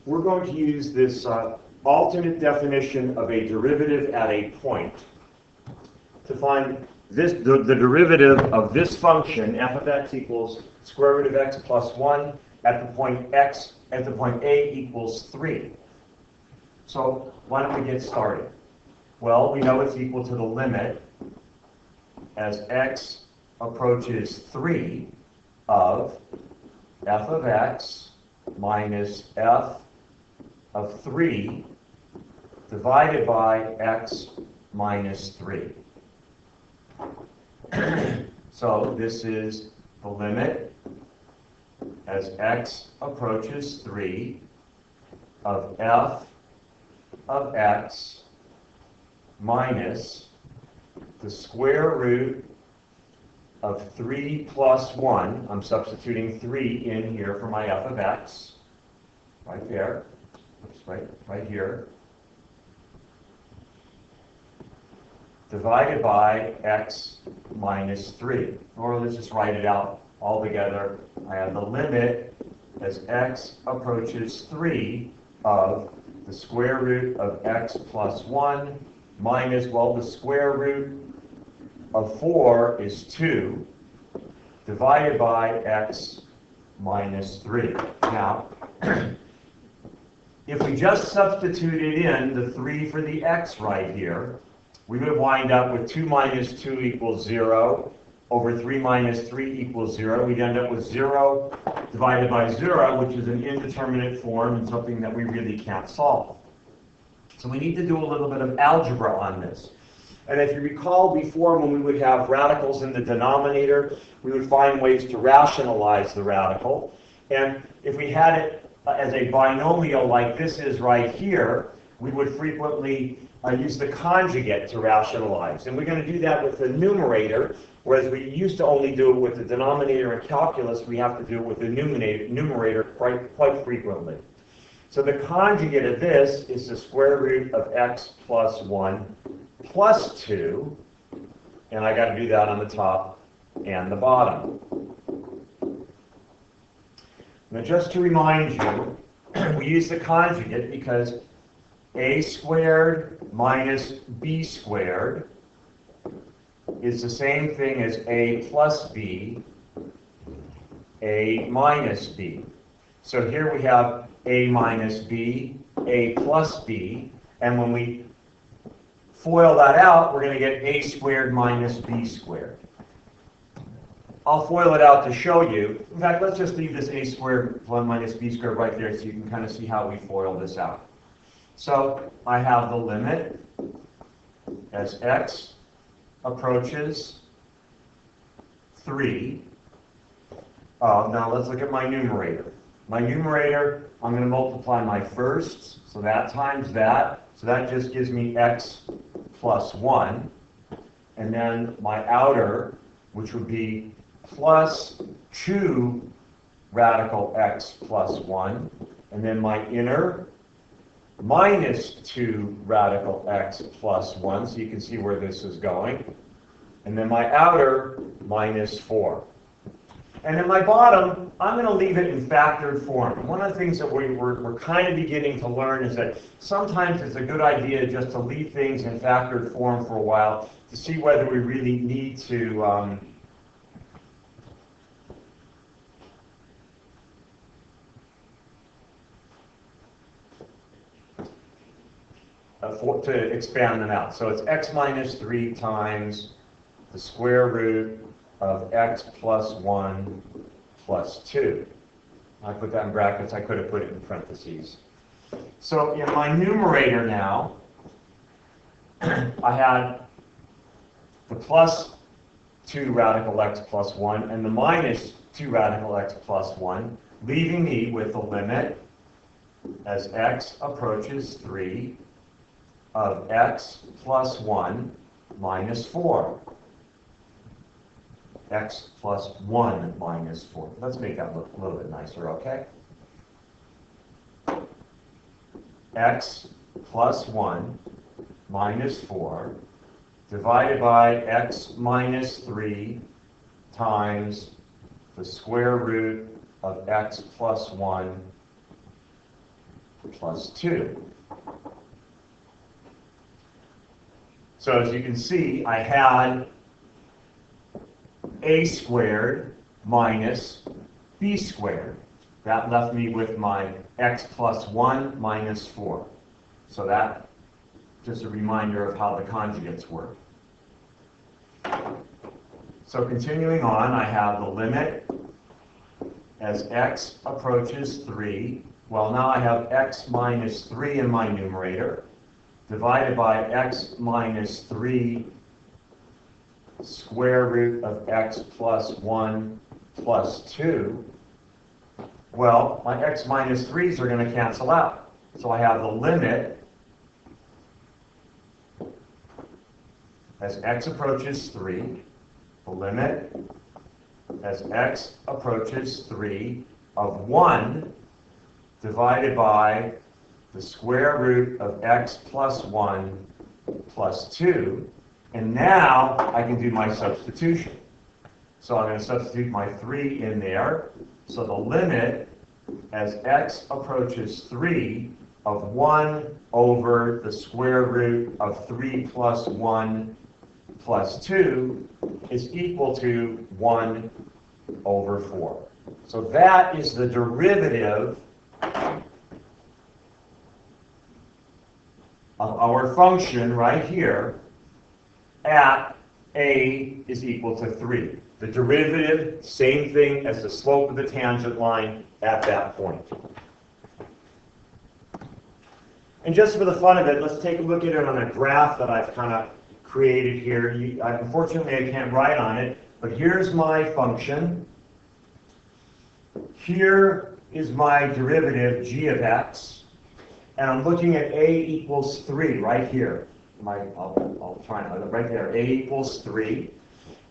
we're going to use this alternate definition of a derivative at a point to find the derivative of this function, f of x equals square root of x plus 1 at the point x, at the point a equals 3. So why don't we get started? Well, we know it's equal to the limit as x approaches 3 of f of x minus f of 3 divided by x minus 3. So this is the limit as x approaches 3 of f of x minus the square root of 3 plus 1. I'm substituting 3 in here for my f of x, right there. Oops, right here. Divided by x minus 3. Or let's just write it out all together. I have the limit as x approaches 3 of the square root of x plus 1 minus, well, the square root of 4 is 2 divided by x minus 3. Now, if we just substituted in the 3 for the x right here, we would wind up with 2 minus 2 equals 0 over 3 minus 3 equals 0. We'd end up with 0 divided by 0, which is an indeterminate form and something that we really can't solve. So we need to do a little bit of algebra on this. And if you recall before, when we would have radicals in the denominator, we would find ways to rationalize the radical. And if we had it as a binomial like this is right here, we would frequently use the conjugate to rationalize. And we're going to do that with the numerator, whereas we used to only do it with the denominator in calculus. We have to do it with the numerator quite frequently. So the conjugate of this is the square root of x plus 1 plus 2, and I got to do that on the top and the bottom. Now, just to remind you, we use the conjugate because a squared minus b squared is the same thing as a plus b, a minus b. So here we have a minus b, a plus b, and when we FOIL that out, we're going to get a squared minus b squared. I'll FOIL it out to show you. In fact, let's just leave this a squared minus b squared right there so you can kind of see how we FOIL this out. So I have the limit as x approaches 3. Now let's look at my numerator. My numerator, I'm going to multiply my firsts, so that times that. So that just gives me x plus 1. And then my outer, which would be plus 2 radical x plus 1. And then my inner, minus 2 radical x plus 1. So you can see where this is going. And then my outer, minus 4. And then my bottom, I'm going to leave it in factored form. One of the things that we're kind of beginning to learn is that sometimes it's a good idea just to leave things in factored form for a while to see whether we really need to to expand them out. So it's x minus 3 times the square root of x plus 1 plus 2. I put that in brackets. I could have put it in parentheses. So in my numerator now, I had the plus 2 radical x plus 1 and the minus 2 radical x plus 1, leaving me with the limit as x approaches 3 of x plus 1 minus 4. X plus 1 minus 4. Let's make that look a little bit nicer, okay? X plus 1 minus 4 divided by x minus 3 times the square root of x plus 1 plus 2. So as you can see, I had a squared minus b squared. That left me with my x plus 1 minus 4. So that, just a reminder of how the conjugates work. So continuing on, I have the limit as x approaches 3. Well, now I have x minus 3 in my numerator, divided by x minus 3 square root of x plus 1 plus 2. Well, my x minus 3's are going to cancel out. So I have the limit as x approaches 3, the limit as x approaches 3 of 1 divided by the square root of x plus 1 plus 2. And now I can do my substitution. So I'm going to substitute my 3 in there. So the limit as x approaches 3 of 1 over the square root of 3 plus 1 plus 2 is equal to 1 over 4. So that is the derivative of our function right here at a is equal to 3. The derivative, same thing as the slope of the tangent line at that point. And just for the fun of it, let's take a look at it on a graph that I've kind of created here. Unfortunately, I can't write on it, but here's my function. Here is my derivative, g of x, and I'm looking at a equals 3 right here. I'll try and right there, a equals 3.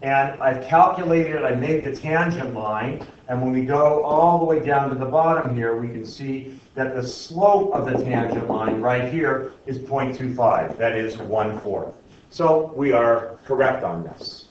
And I've calculated, I made the tangent line, and when we go all the way down to the bottom here, we can see that the slope of the tangent line right here is 0.25, that is 1/4. So we are correct on this.